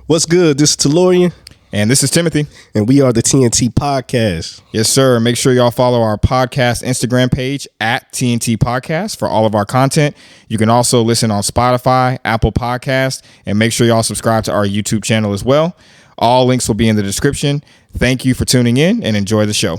What's good? This is Tellurian. And this is Timothy. And we are the TNT Podcast. Yes, sir. Make sure y'all follow our podcast Instagram page at TNT Podcast for all of our content. You can also listen on Spotify, Apple Podcasts, and make sure y'all subscribe to our YouTube channel as well. All links will be in the description. Thank you for tuning in and enjoy the show.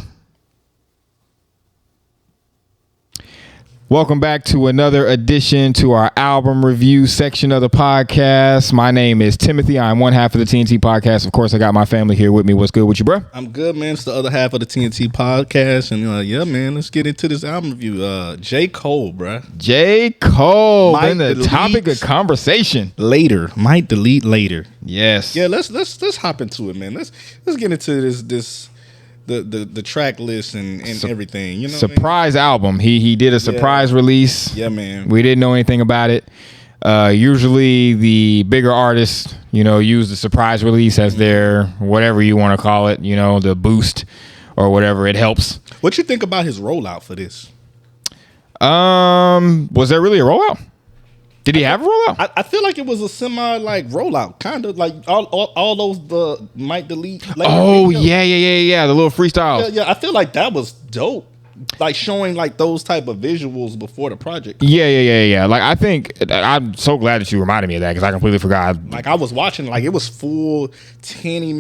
Welcome back to another edition to our album review section of the podcast. My name is Timothy. I'm one half of the TNT Podcast. Of course, I got my family here with me. What's good with you, bro? I'm good, man. It's the other half of the TNT Podcast. And yeah, man, let's get into this album review. J. Cole, bro. J. Cole, Might been the delete topic of conversation. Later. Might delete later. Yes. Yeah, let's hop into it, man. Let's get into this the track list and everything. You know, surprise album. He did a surprise release. Yeah, man. We didn't know anything about it. Usually the bigger artists, use the surprise release as their whatever you want to call it, the boost or whatever. It helps. What you think about his rollout for this? Was there really a rollout? Did he have a rollout? I feel like it was a semi rollout, kind of like all those might delete. Oh yeah. The little freestyles. Yeah. I feel like that was dope. Like showing like those type of visuals before the project. Yeah. Like I think I'm so glad that you reminded me of that because I completely forgot. Like I was watching, like it was full 10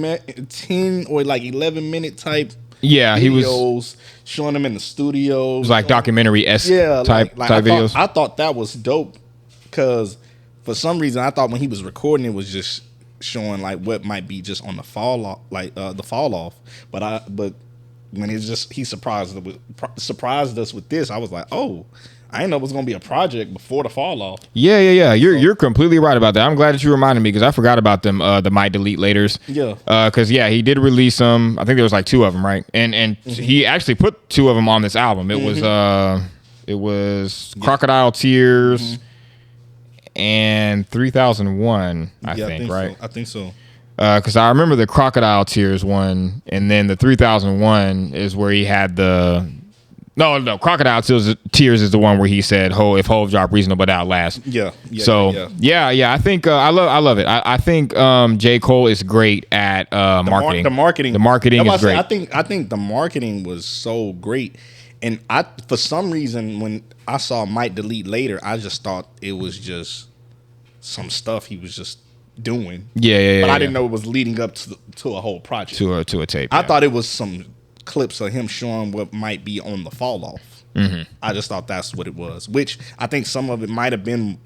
or like 11-minute type. Yeah, videos, he was showing them in the studio. It was like documentary-esque type videos. I thought that was dope. Because for some reason, I thought when he was recording, it was just showing like what might be just on the fall off, like the fall off. But when it's just he surprised us with this, I was like, oh, I didn't know it was gonna be a project before the fall off. Yeah. You're completely right about that. I'm glad that you reminded me because I forgot about them. The might delete laters. Yeah. Because he did release them. I think there was like 2 of them, right? And he actually put 2 of them on this album. It was Crocodile Tears. And 3001, I think, right? So. I think so. Because I remember the Crocodile Tears one, and then the 3001 is where he had the... No, Crocodile Tears is the one where he said, if Hov drop Reasonable Doubt last. Yeah. I think I love it. I think J. Cole is great at marketing. The marketing. The marketing is great. I think the marketing was so great. And for some reason, when I saw Might Delete Later, I just thought it was just some stuff he was just doing. Yeah. But I didn't know it was leading up to a whole project. To a tape. I thought it was some clips of him showing what might be on the fall off. Mm-hmm. I just thought that's what it was, which I think some of it might have been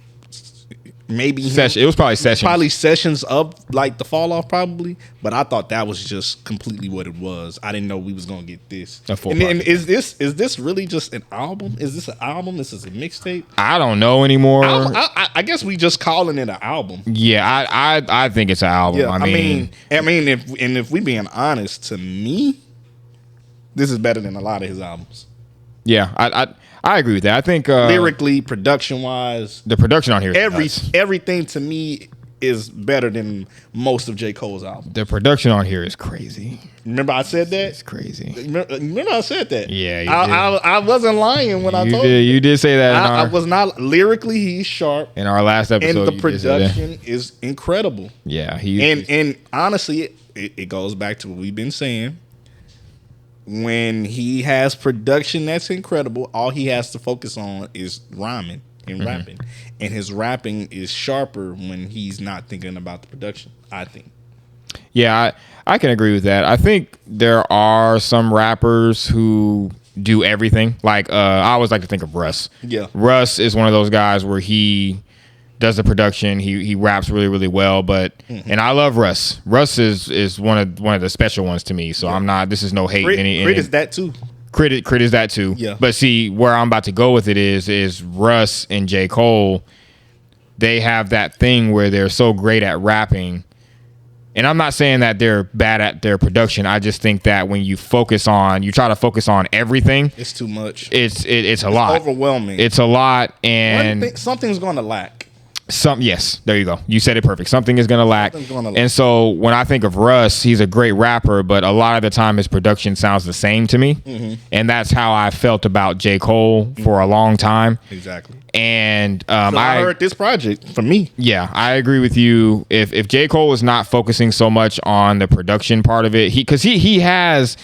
maybe it was probably sessions. Probably sessions of like the fall off, probably. But I thought that was just completely what it was. I didn't know we was gonna get this. And is this really just an album? Is this an album? This is a mixtape? I don't know anymore. I guess we just calling it an album. Yeah, I think it's an album. Yeah, I mean, if we being honest, to me, this is better than a lot of his albums. Yeah, I agree with that. I think lyrically, production wise, the production on here is everything to me is better than most of J. Cole's albums. The production on here is crazy. Remember I said that? It's crazy. Remember I said that? Yeah, you did. I wasn't lying when I told you. You did say that. I was not. Lyrically, he's sharp. In our last episode, and the production is incredible. Yeah, and honestly, it goes back to what we've been saying. When he has production that's incredible, all he has to focus on is rhyming and rapping. And his rapping is sharper when he's not thinking about the production, I think. Yeah, I can agree with that. I think there are some rappers who do everything. Like, I always like to think of Russ. Yeah. Russ is one of those guys where he does the production. He raps really, really well. But and I love Russ. Russ is one of the special ones to me. So I'm not. This is no hate. Crit is that too. Crit is that too. Yeah. But see, where I'm about to go with it is Russ and J. Cole. They have that thing where they're so great at rapping. And I'm not saying that they're bad at their production. I just think that when you try to focus on everything. It's too much. It's a lot. Overwhelming. It's a lot, and something's going to lack. Yes, there you go. You said it perfect. Something is gonna lack. Gonna lack. And so when I think of Russ, he's a great rapper, but a lot of the time his production sounds the same to me. And that's how I felt about J. Cole for a long time. Exactly. And So I heard this project for me. yeah, I agree with you. If J. Cole is not focusing so much on the production part of it, because he has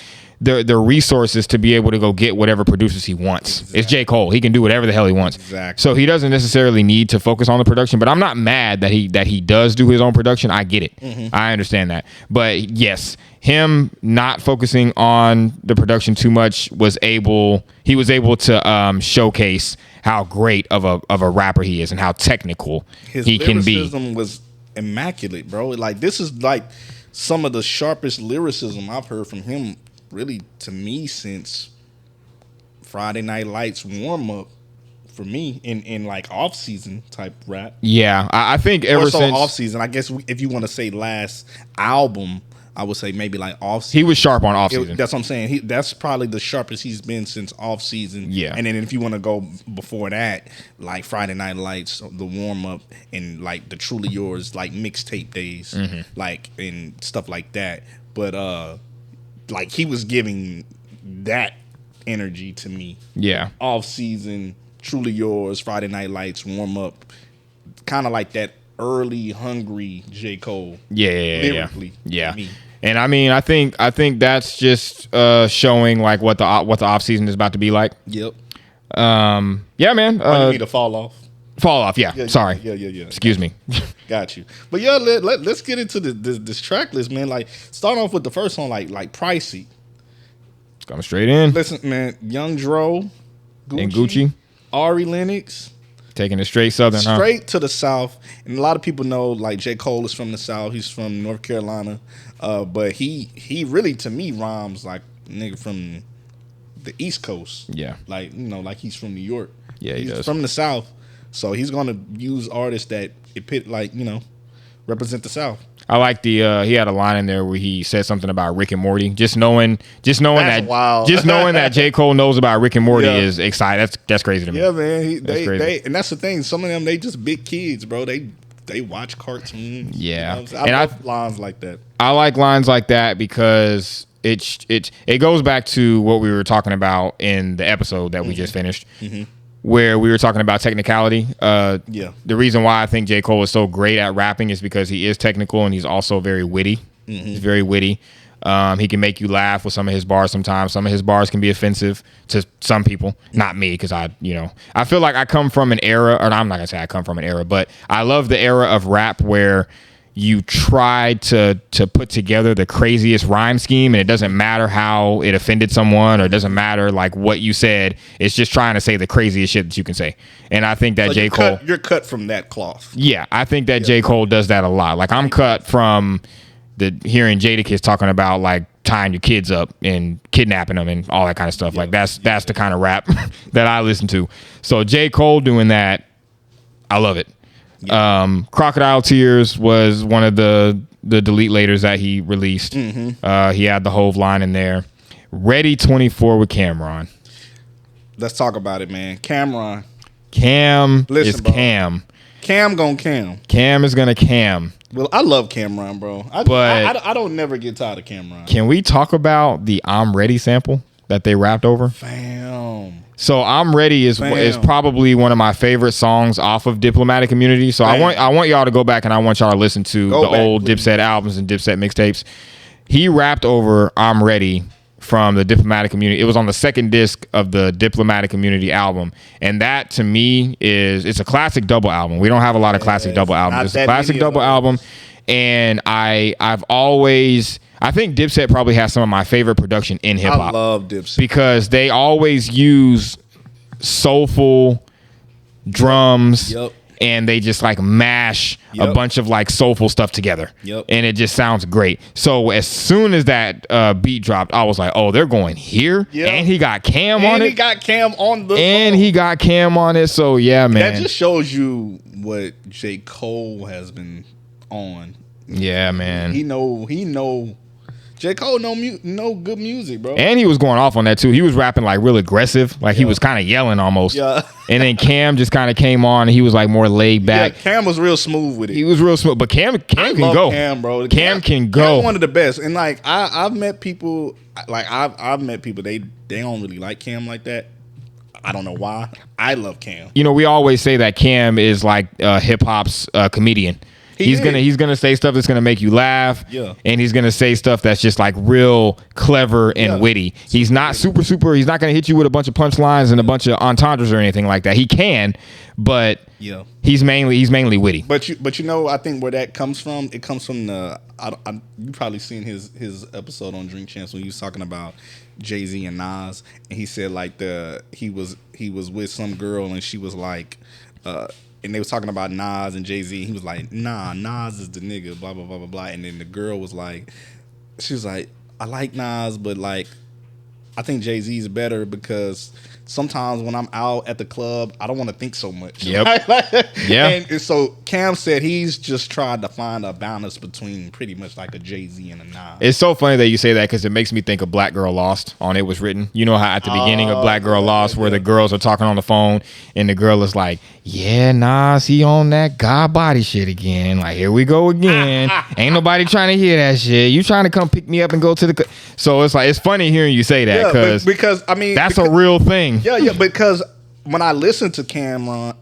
the resources to be able to go get whatever producers he wants. Exactly. It's J. Cole. He can do whatever the hell he wants. Exactly. So he doesn't necessarily need to focus on the production, but I'm not mad that he does do his own production. I get it. I understand that. But yes, him not focusing on the production too much was able to showcase how great of a rapper he is and how technical he can be. His lyricism was immaculate, bro. Like, this is like some of the sharpest lyricism I've heard from him, really, to me, since Friday Night Lights warm up for me in like off season type rap. Yeah, I think ever since off season, I guess if you want to say last album, I would say maybe like off season. He was sharp on off season. That's what I'm saying. That's probably the sharpest he's been since off season. Yeah. And then if you want to go before that, like Friday Night Lights, the warm up, and like the Truly Yours, like mixtape days, like and stuff like that. But like he was giving that energy to me. Yeah. Off season, Truly Yours, Friday Night Lights, warm up, kind of like that early hungry J. Cole. Lyrically. Yeah. And I mean, I think that's just showing like what the off season is about to be like. Yep. Yeah, man. You need to fall off. Fall off. Yeah. Sorry. Yeah. Excuse me. Got you. But yeah, let's get into this track list, man. Like, start off with the first one, like Pricey. It's coming straight in. Listen, man, Young Dro, And Gucci. Ari Lennox. Taking it straight southern, straight to the South. And a lot of people know, like, J. Cole is from the South. He's from North Carolina. But he really, to me, rhymes like a nigga from the East Coast. Yeah. Like, you know, like he's from New York. Yeah, he's does. from the South. So he's going to use artists that represent the South. I like he had a line in there where he said something about Rick and Morty. Just knowing That's that wild. Just knowing that J. Cole knows about Rick and Morty is exciting. That's crazy to me. Yeah, man. Crazy. And that's the thing. Some of them, they just big kids, bro. They watch cartoons. Yeah. You know I love lines like that. I like lines like that because it goes back to what we were talking about in the episode that we just finished. Where we were talking about technicality. The reason why I think J. Cole is so great at rapping is because he is technical and he's also very witty. He's very witty. He can make you laugh with some of his bars sometimes. Some of his bars can be offensive to some people. Not me, because I feel like I come from an era, or I'm not going to say I come from an era, but I love the era of rap where you try to put together the craziest rhyme scheme, and it doesn't matter how it offended someone, or it doesn't matter like what you said. It's just trying to say the craziest shit that you can say. And I think that so J. Cole, you're cut from that cloth. Yeah, I think that J. Cole does that a lot. Like, I'm cut from hearing Jadakiss talking about like tying your kids up and kidnapping them and all that kind of stuff. Like that's the kind of rap that I listen to. So J. Cole doing that, I love it. Crocodile Tears was one of the delete laters that he released. He had the Hove line in there. Ready 24 with Cameron. Let's talk about it, man. Cameron. Listen, is bro. Cam. Cam gon' Cam. Cam is gonna Cam. Well, I love Cameron, bro. I don't never get tired of Cameron. Can we talk about the I'm Ready sample that they rapped over? Fam. So I'm Ready is probably one of my favorite songs off of Diplomatic Immunity. So I want y'all to go back and I want y'all to listen to old please. Dipset albums and Dipset mixtapes. He rapped over I'm Ready from the Diplomatic Immunity. It was on the second disc of the Diplomatic Immunity album. And that to me it's a classic double album. We don't have a lot of classic double albums. It's a classic double album. And I think Dipset probably has some of my favorite production in hip hop. I love Dipset because they always use soulful drums and they just like mash a bunch of like soulful stuff together. And it just sounds great. So as soon as that beat dropped, I was like, oh, they're going here. And he got Cam on it. He got Cam on the And he got Cam on it. So yeah, man. That just shows you what J. Cole has been on. Yeah, man. He know J. Cole no good music, bro. And he was going off on that too. He was rapping like real aggressive, like he was kind of yelling almost. Yeah. And then Cam just kind of came on, and he was like more laid back. Yeah, Cam was real smooth with it. He was real smooth, but Cam can go. Cam, bro. Cam can go. Cam's one of the best. And like I've met people, I've met people they don't really like Cam like that. I don't know why. I love Cam. You know, we always say that Cam is like hip hop's comedian. He's gonna say stuff that's gonna make you laugh. Yeah. And he's gonna say stuff that's just like real clever and witty. He's not super. He's not gonna hit you with a bunch of punchlines and a bunch of entendres or anything like that. He can, but yeah, he's mainly witty. But you know, I think where that comes from, it comes from the. You probably seen his episode on Drink Champs when he was talking about Jay-Z and Nas, and he said like he was with some girl and she was like. And they was talking about Nas and Jay-Z. He was like, nah, Nas is the nigga, blah, blah, blah, blah, blah. And then the girl was like, she was like, I like Nas, but like, I think Jay-Z is better because sometimes when I'm out at the club, I don't want to think so much. Yep. Yeah. And so Cam said he's just tried to find a balance between pretty much like a Jay-Z and a Nas. It's so funny that you say that because it makes me think of Black Girl Lost on It Was Written. You know how at the beginning of Black Girl Lost where the girls are talking on the phone and the girl is like, yeah, Nas, he on that God body shit again. Like, here we go again. Ain't nobody trying to hear that shit. You trying to come pick me up and go to the... So it's like, it's funny hearing you say that because I mean... That's a real thing. Yeah, because when I listen to Cameron,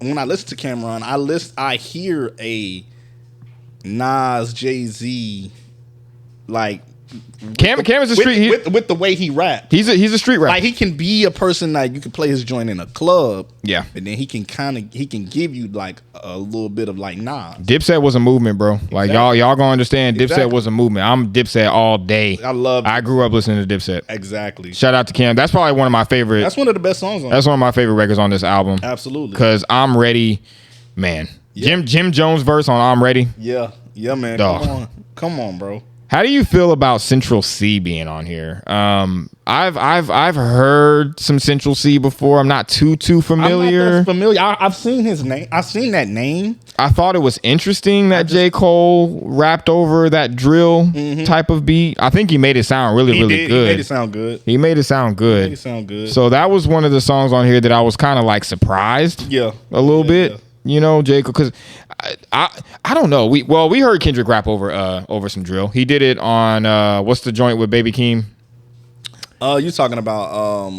I hear a Nas, Jay-Z, like Cam is a street with the way he raps. He's a street rapper. Like he can be a person that you can play his joint in a club. Yeah, and then he can give you like a little bit of like Nas. Dipset was a movement, bro. Like Exactly. y'all gonna understand. Dipset Exactly. was a movement. I'm Dipset all day. I grew up listening to Dipset. Exactly. Shout out to Cam. That's probably one of my favorite. That's one of the best songs on. That's one of my favorite records on this album. Absolutely. Because I'm Ready, man. Yeah. Jim Jones verse on I'm Ready. Yeah, man. Dog. Come on, bro. How do you feel about Central C being on here? I've heard some Central C before. I'm not too familiar. I'm not that familiar. I've seen his name. I've seen that name. I thought it was interesting that J. Cole rapped over that drill type of beat. I think he made it sound really good. He made it sound good. He made it sound good. So that was one of the songs on here that I was kind of like surprised. Yeah, a little bit. Yeah. You know, J. Cole, because I don't know. We heard Kendrick rap over some drill. He did it on what's the joint with Baby Keem? You talking about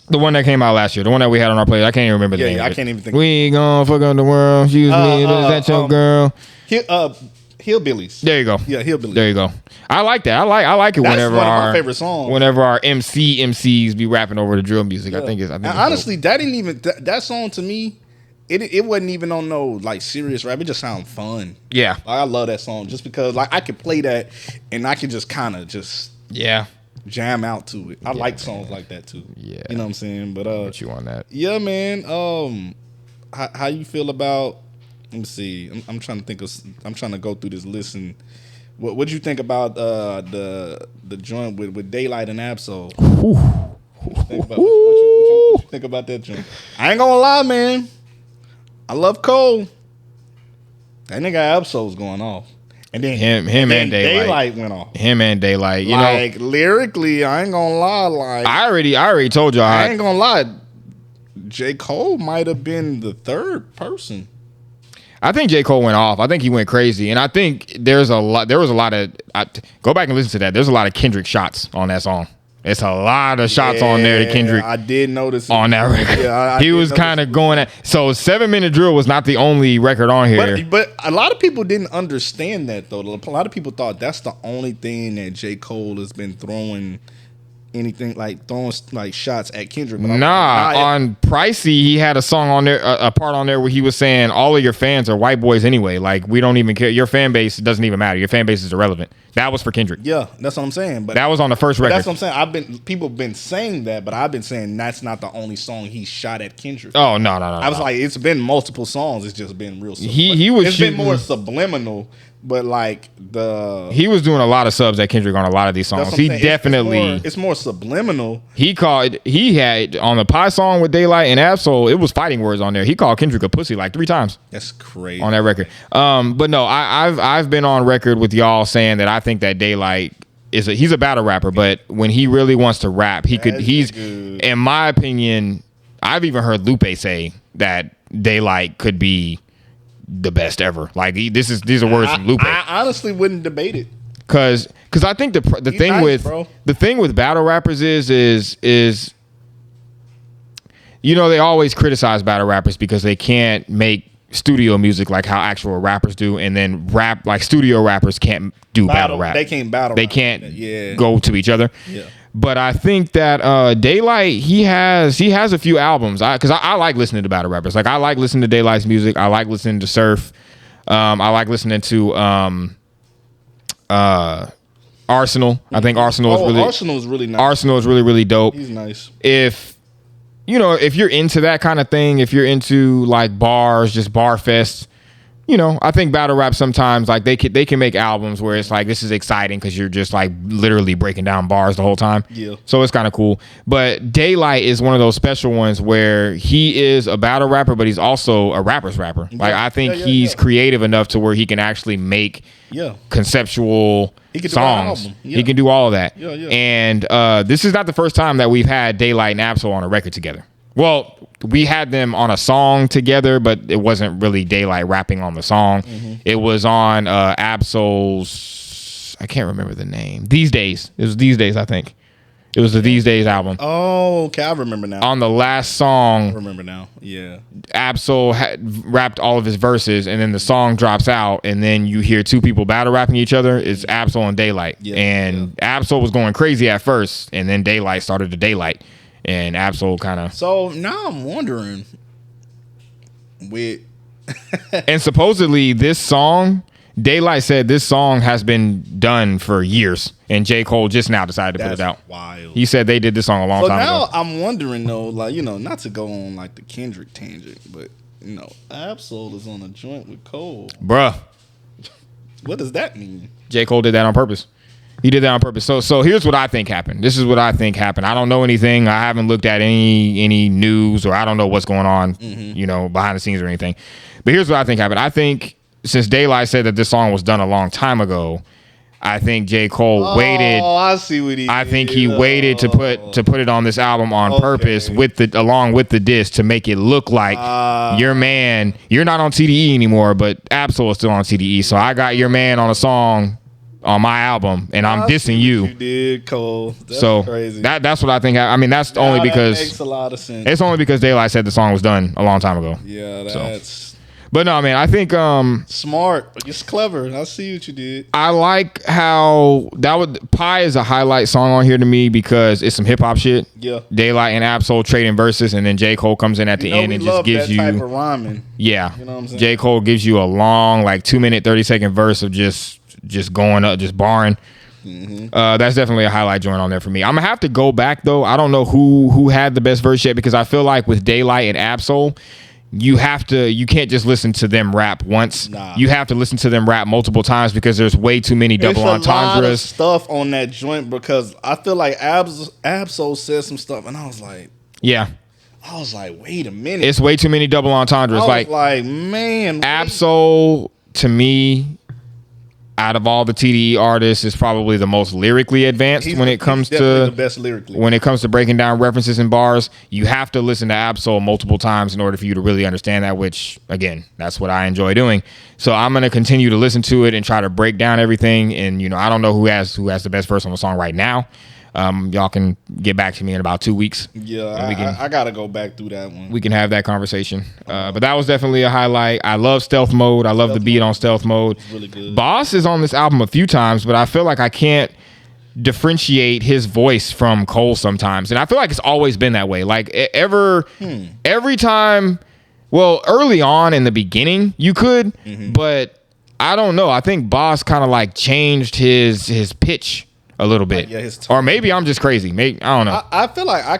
the one that came out last year, the one that we had on our plate. I can't even remember the name. Yeah, of I it. can't even think. We gonna fuck up the world. Excuse me, is that your girl? Hillbillies. There you go. Yeah, Hillbillies. There you go. I like that. I like it. That's whenever one of my favorite songs. Whenever our MCs be rapping over the drill music, yeah. I think it's honestly dope. That didn't even that song to me. It wasn't even on no like serious rap. It just sounded fun. Yeah, like, I love that song just because like I could play that and I could just kind of just jam out to it. I like songs like that too. Yeah, you know what I'm saying. But what you on that? Yeah, man. How you feel about? Let me see. I'm trying to think of. I'm trying to go through this list and what you think about the joint with Daylight and Absol? What you think about that joint? I ain't gonna lie, man. I love Cole. That nigga Absol's going off. And then him and Daylight went off. Him and Daylight. You like know, lyrically, I ain't gonna lie. Like I already told y'all. I ain't gonna lie. J. Cole might have been the third person. I think J. Cole went off. I think he went crazy, and I think there was a lot of. Go back and listen to that. There's a lot of Kendrick shots on that song. It's a lot of shots on there to Kendrick. I did notice on that record. Yeah, he was kind of going at. So 7 Minute Drill was not the only record on here. But a lot of people didn't understand that though. A lot of people thought that's the only thing that J. Cole has been throwing shots at Kendrick. But on Pricey, he had a song on there, a part on there where he was saying all of your fans are white boys anyway. Like, we don't even care. Your fan base doesn't even matter. Your fan base is irrelevant. That was for Kendrick. Yeah, that's what I'm saying. But that was on the first record. That's what I'm saying. People have been saying that, but I've been saying that's not the only song he shot at Kendrick. Oh no! I was like, it's been multiple songs. It's just been real. It's been more subliminal. But like he was doing a lot of subs at Kendrick on a lot of these songs. He definitely it's more subliminal. He had on the Pie song with Daylight and Absol, it was fighting words on there. He called Kendrick a pussy like 3 times. That's crazy on that record. But no, I've been on record with y'all saying that I think that Daylight he's a battle rapper, but when he really wants to rap, he's good. in my opinion, I've even heard Lupe say that Daylight could be the best ever. Like these are words from Lupe. I honestly wouldn't debate it. Cause I think the thing nice, with bro. the thing with battle rappers is you know, they always criticize battle rappers because they can't make studio music like how actual rappers do, and then rap like studio rappers can't do battle rap. They can't battle. They rap. can't go to each other. Yeah. But I think that Daylight, he has a few albums. Because I like listening to battle rappers. Like I like listening to Daylight's music. I like listening to Surf. I like listening to Arsenal. I think Arsenal is really nice. Arsenal is really, really dope. He's nice. If you're into that kind of thing, if you're into like bars, just bar fests, you know, I think battle rap sometimes like they can make albums where it's like this is exciting because you're just like literally breaking down bars the whole time. Yeah. So it's kind of cool. But Daylight is one of those special ones where he is a battle rapper, but he's also a rapper's rapper. Like I think he's creative enough to where he can actually make conceptual songs. He can do all of that. Yeah. And this is not the first time that we've had Daylight and Ab-Soul on a record together. Well, we had them on a song together, but it wasn't really Daylight rapping on the song. Mm-hmm. It was on Ab-Soul's, I can't remember the name. These Days. It was These Days, I think. It was the These Days album. Oh, okay. I remember now. On the last song, I remember now. Yeah. Ab-Soul had rapped all of his verses, and then the song drops out, and then you hear two people battle rapping each other. It's Ab-Soul and Daylight. Yeah, Ab-Soul was going crazy at first, and then Daylight started to Daylight. And Ab-Soul kind of. So now I'm wondering, and supposedly this song, Daylight said this song has been done for years, and J. Cole just now decided to put it out. Wild. He said they did this song a long time ago. So now I'm wondering though, like, you know, not to go on like the Kendrick tangent, but you know, Ab-Soul is on a joint with Cole. Bruh. What does that mean? J. Cole did that on purpose. He did that on purpose. So here's what I think happened. This is what I think happened. I don't know anything. I haven't looked at any news, or I don't know what's going on, you know, behind the scenes or anything. But here's what I think happened. I think since Daylight said that this song was done a long time ago, I think J. Cole waited. Oh, I see what he did. I think he waited to put it on this album on purpose along with the disc to make it look like your man. You're not on TDE anymore, but Ab-Soul is still on TDE. So I got your man on a song on my album, and I'm dissing you. You did, Cole. That's so crazy. That's what I think. I mean, that's only because that makes a lot of sense. It's only because Daylight said the song was done a long time ago. Yeah, that's. But no, man, I think smart. It's clever. I see what you did. I like how Pie is a highlight song on here to me because it's some hip hop shit. Yeah. Daylight and Ab-Soul trading verses, and then J. Cole comes in at the end and just gives that you type of rhyming. Yeah. You know what I'm saying? J. Cole gives you a long, like 2-minute, 30-second verse of just going up, just barring. Mm-hmm. That's definitely a highlight joint on there for me. I'm gonna have to go back though. I don't know who had the best verse yet, because I feel like with Daylight and Ab-Soul, you can't just listen to them rap once. Nah. You have to listen to them rap multiple times because there's way too many double entendres. There's a lot of stuff on that joint, because I feel like Ab-Soul said some stuff, and I was like, wait a minute. It's way too many double entendres. I was like, man, Ab-Soul to me, out of all the TDE artists, is probably the most lyrically advanced when it comes to the best lyrically. When it comes to breaking down references and bars. You have to listen to Ab-Soul multiple times in order for you to really understand that, which again, that's what I enjoy doing. So I'm going to continue to listen to it and try to break down everything. And you know, I don't know who has the best verse on the song right now. Y'all can get back to me in about 2 weeks. Yeah, I gotta go back through that one. We can have that conversation. But that was definitely a highlight. I love Stealth Mode. I love the beat on Stealth Mode. It's really good. Boss is on this album a few times, but I feel like I can't differentiate his voice from Cole sometimes. And I feel like it's always been that way. Like every time, well, early on in the beginning, you could, but I don't know. I think Boss kind of like changed his pitch a little bit, or maybe I'm just crazy. Maybe I don't know. I feel like I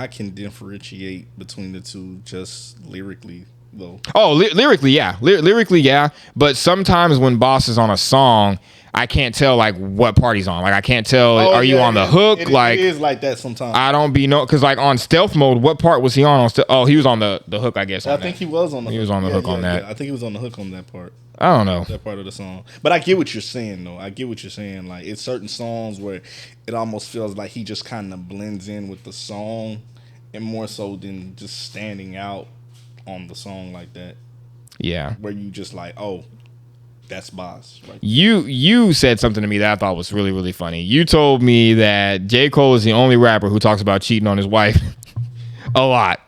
can differentiate between the two just lyrically, though. Oh, lyrically, yeah, lyrically, yeah. But sometimes when Boss is on a song, I can't tell like what part he's on. Like I can't tell. Are you on the hook? It like is like that sometimes. I don't be because like on Stealth Mode, what part was he on? He was on the hook, I guess. I think he was on the. He was on the hook on that. Yeah. I think he was on the hook on that part. I don't know. That part of the song. But I get what you're saying, though. I get what you're saying. Like, it's certain songs where it almost feels like he just kind of blends in with the song, and more so than just standing out on the song like that. Yeah. Where you just like, oh, that's Boss. Right? You said something to me that I thought was really, really funny. You told me that J. Cole is the only rapper who talks about cheating on his wife a lot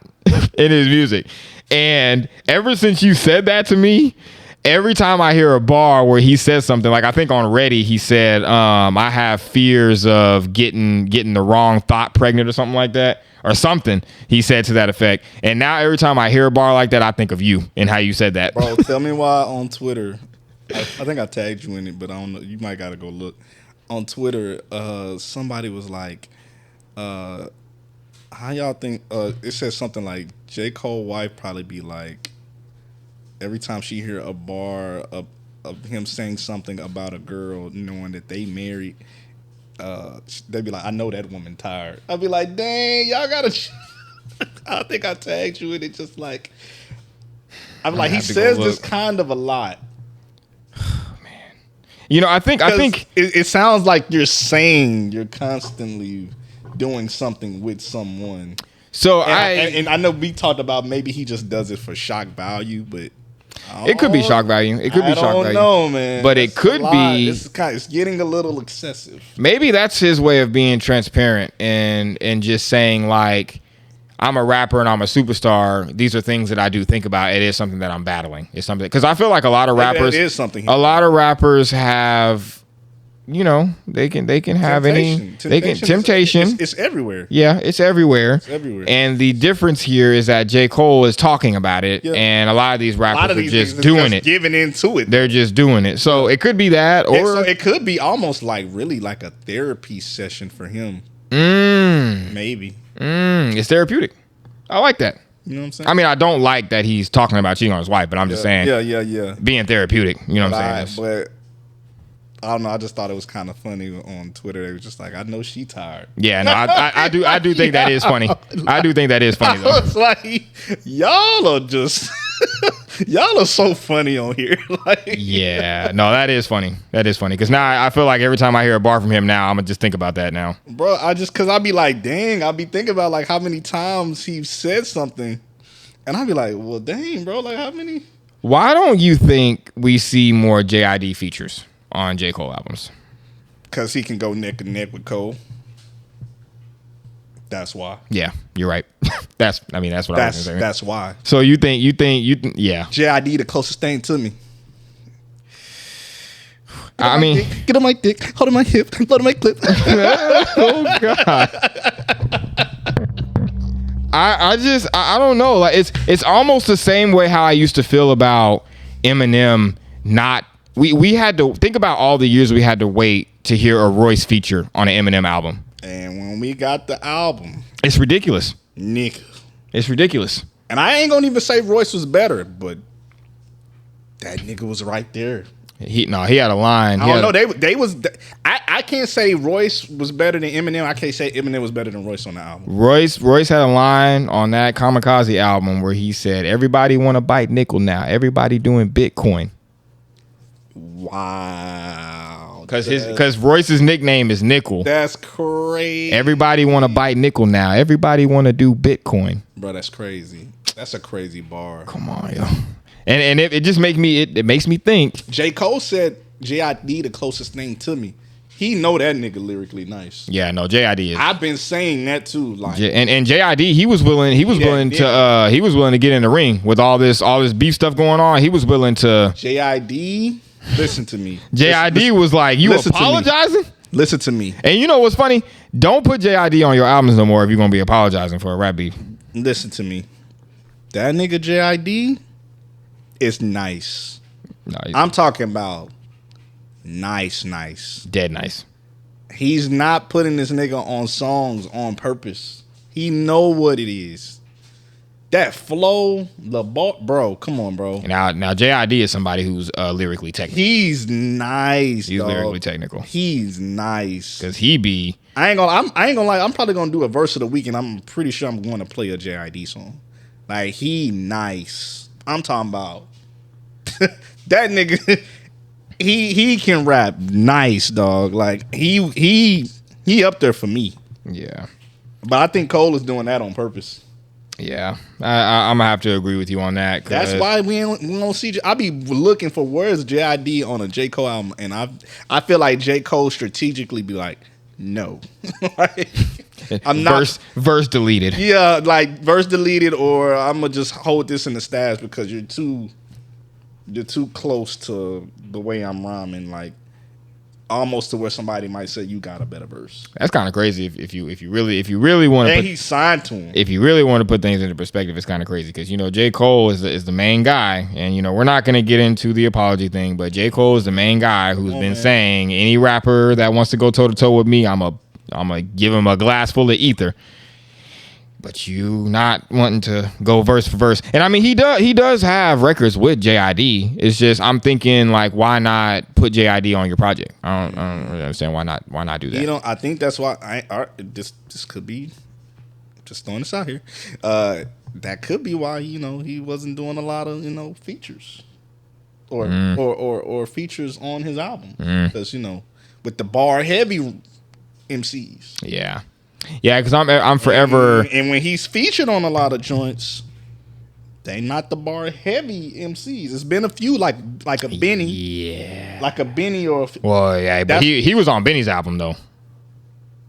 in his music. And ever since you said that to me, every time I hear a bar where he says something, like I think on Ready he said, I have fears of getting the wrong thought pregnant or something like that. Or something he said to that effect. And now every time I hear a bar like that, I think of you and how you said that. Bro, tell me why on Twitter. I think I tagged you in it, but I don't know. You might got to go look. On Twitter, somebody was like, how y'all think, it says something like, J. Cole wife probably be like, every time she hear a bar of him saying something about a girl knowing that they married, they'd be like, I know that woman tired. I'd be like, dang, y'all gotta. I think I tagged you in it, just like, I'm like, he says this kind of a lot. Man, you know, I think it sounds like you're saying you're constantly doing something with someone. So and I know we talked about maybe he just does it for shock value, but it could be shock value. It could be shock value. I don't know, man. But it could be. It's getting a little excessive. Maybe that's his way of being transparent and just saying like, I'm a rapper and I'm a superstar. These are things that I do think about. It is something that I'm battling. It's something because I feel like a lot of rappers. It is something. A lot of rappers have. You know, they can have temptation. It's everywhere. Yeah, it's everywhere. It's everywhere. And the difference here is that J. Cole is talking about it, and a lot of these rappers are just doing it, giving into it. They're just doing it. So it could be that, or so it could be almost like really like a therapy session for him. Maybe. It's therapeutic. I like that. You know what I'm saying? I mean, I don't like that he's talking about cheating on his wife, but I'm just saying. Yeah. Being therapeutic. You know what I'm saying? But I don't know. I just thought it was kind of funny on Twitter. They was just like, I know she tired. Yeah, no, I do think that is funny. I do think that is funny though. It's like y'all are just y'all are so funny on here. Like, yeah, no, that is funny. That is funny because now I feel like every time I hear a bar from him now, I'm gonna just think about that now, bro. Because I be like, dang, I be thinking about like how many times he said something, and I be like, well, dang, bro, like how many? Why don't you think we see more JID features on J. Cole albums? Because he can go neck and neck with Cole. That's why. Yeah, you're right. That's what I was gonna say. That's why. So you think, yeah. JID the closest thing to me. I mean, get on my dick, hold on my hip, load on my clip. Oh God. I don't know. Like it's almost the same way how I used to feel about Eminem not. We had to think about all the years we had to wait to hear a Royce feature on an Eminem album. And when we got the album, it's ridiculous. Nigga. It's ridiculous. And I ain't gonna even say Royce was better, but that nigga was right there. He had a line. I don't know. They was. I can't say Royce was better than Eminem. I can't say Eminem was better than Royce on the album. Royce had a line on that Kamikaze album where he said, "Everybody want to bite nickel now. Everybody doing Bitcoin." Wow. Because Royce's nickname is Nickel. That's crazy. Everybody want to bite nickel now. Everybody want to do Bitcoin. Bro, that's crazy. That's a crazy bar. Come on, yo. And it just makes me it makes me think. J. Cole said JID the closest thing to me. He know that nigga lyrically nice. Yeah, no, JID is. I've been saying that too. Like, and JID, he was willing to get in the ring with all this beef stuff going on. He was willing to. JID, listen to me. JID was like, you apologizing? Listen to me. And you know what's funny? Don't put JID on your albums no more if you're gonna be apologizing for a rap beef. Listen to me. That nigga JID is nice. No, I'm talking about nice. Dead nice. He's not putting this nigga on songs on purpose. He know what it is. That flow, bro, come on, bro. Now JID is somebody who's lyrically technical. He's nice. He's dog. Lyrically technical. He's nice. Cause he be. I ain't gonna lie. I'm probably gonna do a verse of the week, and I'm pretty sure I'm going to play a JID song. Like, he nice. I'm talking about That nigga, he can rap nice, dog. Like he up there for me. Yeah. But I think Cole is doing that on purpose. Yeah, I'm gonna have to agree with you on that. That's why we don't see. I be looking for where's JID on a J Cole album, and I feel like J Cole strategically be like, no, like, I'm not verse deleted. Yeah, like verse deleted, or I'm gonna just hold this in the stash because you're too close to the way I'm rhyming, like almost to where somebody might say you got a better verse. That's kind of crazy if you really want to. And he signed to him. If you really want to put things into perspective, it's kind of crazy because J. Cole is the main guy, and we're not gonna get into the apology thing, but J. Cole is the main guy who's been saying any rapper that wants to go toe to toe with me, I'm gonna give him a glass full of ether. But you not wanting to go verse for verse, and I mean he does have records with JID. It's just I'm thinking like, why not put JID on your project? I don't really understand why not do that. I think that's why this could be just throwing this out here. That could be why he wasn't doing a lot of features or features on his album because with the bar heavy MCs. Yeah, because I'm forever. And when he's featured on a lot of joints, they not the bar heavy MCs. It's been a few like a Benny. Yeah. Like a Benny or. Well, yeah, but he was on Benny's album though.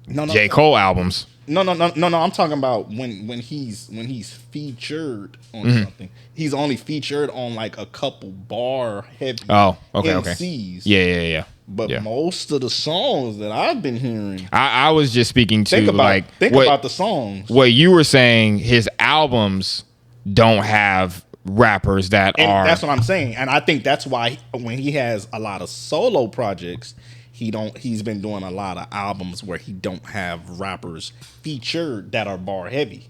No. J. Cole albums. No. I'm talking about when he's featured on something. He's only featured on like a couple bar heavy. Oh, okay, MCs. Okay. Yeah. But most of the songs that I've been hearing, I was just speaking to think about the songs. What you were saying, his albums don't have rappers that are. That's what I'm saying, and I think that's why when he has a lot of solo projects, he's been doing a lot of albums where he don't have rappers featured that are bar heavy.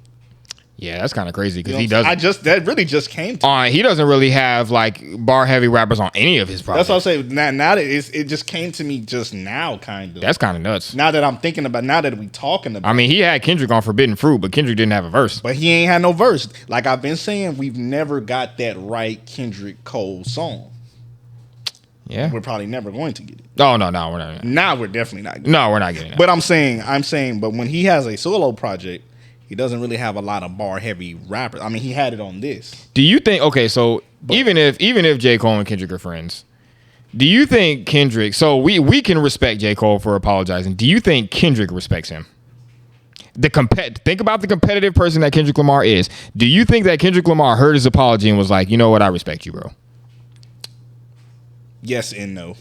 Yeah, that's kind of crazy because he doesn't. That really just came to me. He doesn't really have like bar heavy rappers on any of his projects. That's what I'm saying. Now that it just came to me just now, kind of. That's kind of nuts. Now that I'm thinking about, now that we talking about. I mean, he had Kendrick on Forbidden Fruit, but Kendrick didn't have a verse. But he ain't had no verse. Like I've been saying, we've never got that right Kendrick Cole song. Yeah, we're probably never going to get it. Oh no, we're not. Now we're definitely not. We're not getting it. But I'm saying, but when he has a solo project, he doesn't really have a lot of bar heavy rappers. I mean, he had it on this. Do you think? Okay, so even if J. Cole and Kendrick are friends, do you think Kendrick? So we can respect J. Cole for apologizing. Do you think Kendrick respects him? Think about the competitive person that Kendrick Lamar is. Do you think that Kendrick Lamar heard his apology and was like, you know what, I respect you, bro? Yes and no.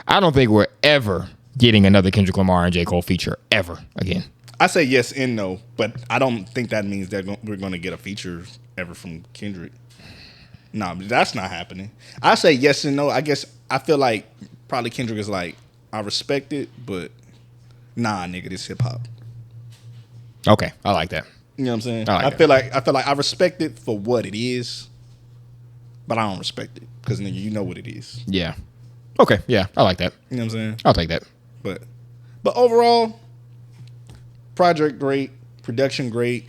I don't think we're ever getting another Kendrick Lamar and J. Cole feature ever again. I say yes and no, but I don't think that means that we're going to get a feature ever from Kendrick. No, that's not happening. I say yes and no. I guess I feel like probably Kendrick is like, I respect it, but nah, nigga, this hip hop. Okay, I like that. You know what I'm saying? I feel like I respect it for what it is, but I don't respect it because nigga, you know what it is. Yeah. Okay. Yeah, I like that. You know what I'm saying? I'll take that. But overall, project great, production great,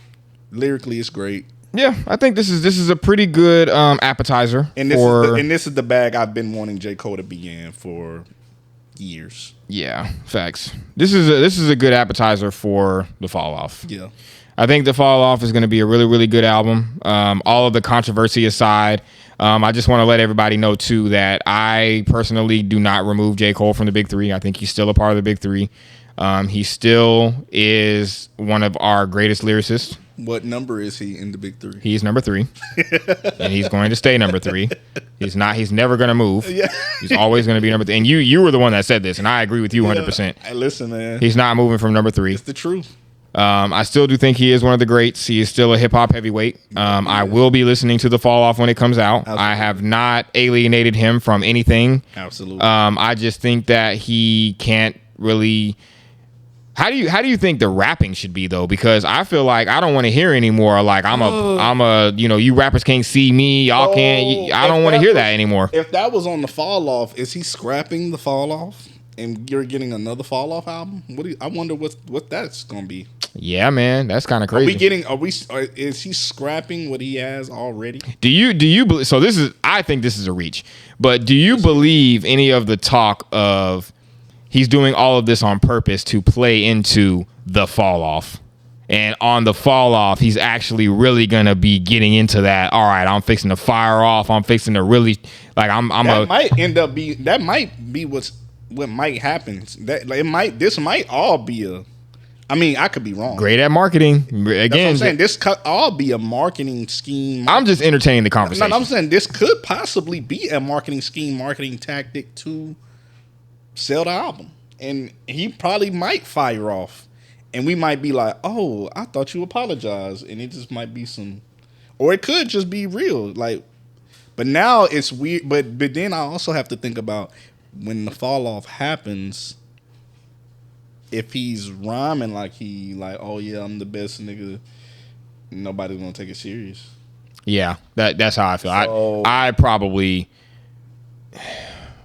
lyrically it's great. Yeah, I think this is a pretty good appetizer. And this is the bag I've been wanting J. Cole to be in for years. Yeah, facts. This is a good appetizer for the Fall Off. Yeah. I think the Fall Off is going to be a really, really good album. All of the controversy aside, I just want to let everybody know, too, that I personally do not remove J. Cole from the Big Three. I think he's still a part of the Big Three. He still is one of our greatest lyricists. What number is he in the Big Three? He's number 3. And he's going to stay number 3. He's never going to move. Yeah. He's always going to be number 3. And you were the one that said this, and I agree with you 100%. Hey, listen, man. He's not moving from number 3. It's the truth. I still do think he is one of the greats. He is still a hip-hop heavyweight. I will be listening to The Fall Off when it comes out. Absolutely. I have not alienated him from anything. Absolutely. I just think that he can't really... How do you think the rapping should be though? Because I feel like I don't want to hear anymore. Like I'm a you rappers can't see me. Y'all can't. I don't want to hear that anymore. If that was on the Fall Off, is he scrapping the Fall Off? and you're getting another Fall Off album. I wonder what that's gonna be. Yeah, man, that's kind of crazy. Is he scrapping what he has already? Do you believe? So I think this is a reach, but do you believe any of the talk of he's doing all of this on purpose to play into the Fall Off? And on the Fall Off, he's actually really gonna be getting into that. All right, I'm fixing to fire off. I'm fixing to really that might be what might happen. This might all be a. I mean, I could be wrong. Great at marketing. Again, that's what I'm saying. This could all be a marketing scheme. I'm just entertaining the conversation. No, I'm saying this could possibly be a marketing scheme, marketing tactic to sell the album, and he probably might fire off. And we might be like, oh, I thought you apologized. And it just might be or it could just be real. Like, but now it's weird. But then I also have to think about when the fall off happens, if he's rhyming like oh yeah, I'm the best nigga, nobody's gonna take it serious. Yeah, that's how I feel. So, I probably.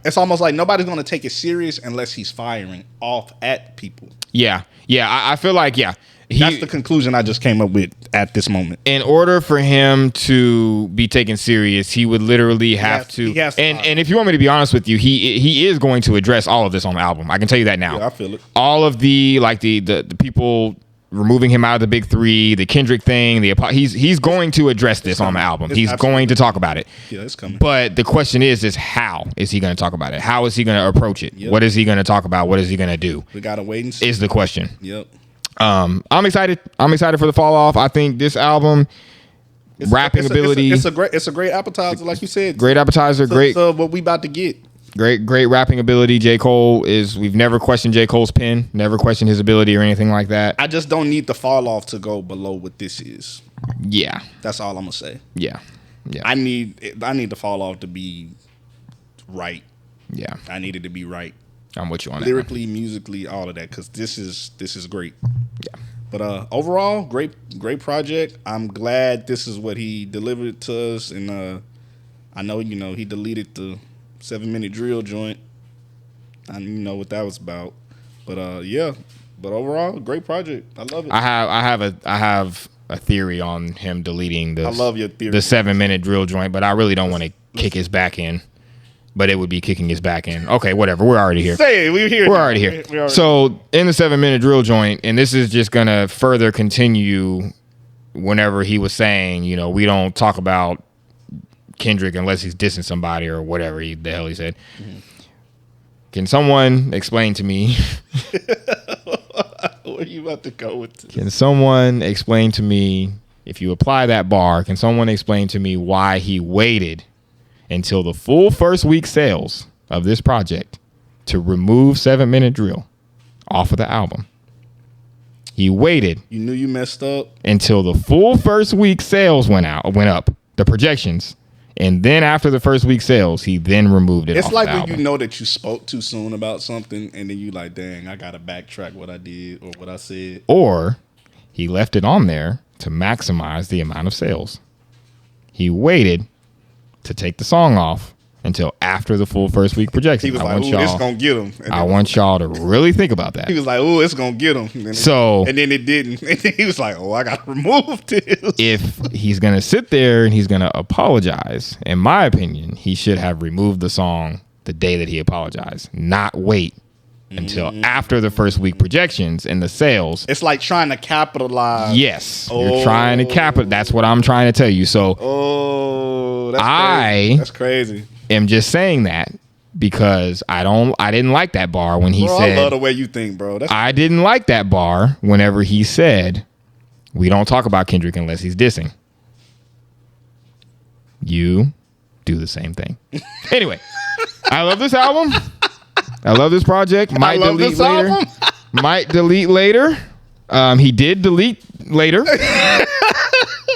It's almost like nobody's gonna take it serious unless he's firing off at people. Yeah. I feel like that's the conclusion I just came up with at this moment. In order for him to be taken serious, he would literally have to. And if you want me to be honest with you, he is going to address all of this on the album. I can tell you that now. Yeah, I feel it. All of the people removing him out of the big three, the Kendrick thing, he's going to address this on the album. He's going to talk about it. Yeah, it's coming. But the question is how is he going to talk about it? How is he going to approach it? Yep. What is he going to talk about? What is he going to do? We gotta wait and see. Is the question. Yep. I'm excited. I'm excited for the Fall Off. I think this album, rapping ability, it's a great appetizer, like you said. Great appetizer. So what we about to get. Great rapping ability. J. Cole we've never questioned J. Cole's pen, never questioned his ability or anything like that. I just don't need the Fall Off to go below what this is. Yeah. That's all I'm gonna say. Yeah. I need the Fall Off to be right. Yeah. I need it to be right. I'm with you on lyrically, musically, all of that, because this is great. Yeah. But overall, great project. I'm glad this is what he delivered to us, and I know he deleted the 7-minute drill joint. I know what that was about, but yeah. But overall, great project. I love it. I have a theory on him deleting the. I love your theory. The 7-minute drill joint, but I really don't want to kick his back in. But it would be kicking his back in. Okay, whatever. We're already here. Say it. We're here. We're already here. So in the 7-minute drill joint, and this is just gonna further continue. Whenever he was saying, we don't talk about Kendrick unless he's dissing somebody or whatever the hell he said. Mm-hmm. Can someone explain to me? Where are you about to go with this? Can someone explain to me, if you apply that bar, can someone explain to me why he waited until the full first week sales of this project to remove 7-minute drill off of the album? He waited. You knew you messed up until the full first week sales went up, the projections, and then after the first week sales, he then removed it. It's like the when album. You know that you spoke too soon about something, and then you like, dang, I gotta backtrack what I did or what I said. Or he left it on there to maximize the amount of sales. He waited to take the song off until after the full first week projection. He was like, ooh, it's going to get him. I want y'all to really think about that. He was like, ooh, it's going to get him. And then it didn't. And then he was like, oh, I got to remove this. If he's going to sit there and he's going to apologize, in my opinion, he should have removed the song the day that he apologized, not wait until after the first week projections and the sales. It's like trying to capitalize. Yes. You're trying to capitalize. That's what I'm trying to tell you. So that's crazy. Am just saying that because I didn't like that bar when he said. I love the way you think, bro. I didn't like that bar whenever he said, we don't talk about Kendrick unless he's dissing. You do the same thing. Anyway, I love this album. I love this project. Might delete later. Might delete later. He did delete later.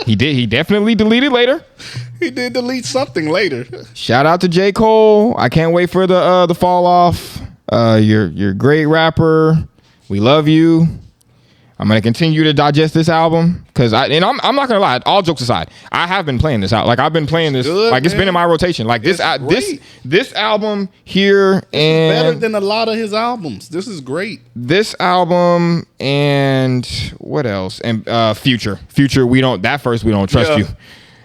He definitely deleted later. He did delete something later. Shout out to J. Cole. I can't wait for the Fall Off. You're a great rapper. We love you. I'm gonna continue to digest this album because I'm not gonna lie. All jokes aside, I have been playing this out. Like I've been playing this. Good, like it's man. been in my rotation. Like this album here and Better than a lot of his albums. This is great. this album and what else? And Future. We don't trust Yeah. you.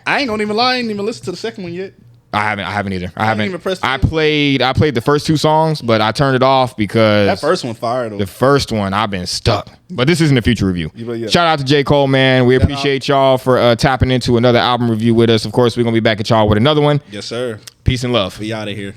I ain't gonna even lie. I ain't even listened to the second one yet. I haven't either. I haven't. even pressed I it. played the first 2 songs, but I turned it off because That first one fire though. the first one I've been stuck. But this isn't a Future review. Yeah. Shout out to J. Cole, man. We appreciate y'all for tapping into another album review with us. Of course, we're gonna be back at y'all with another one. Yes, sir. Peace and love. We out of here.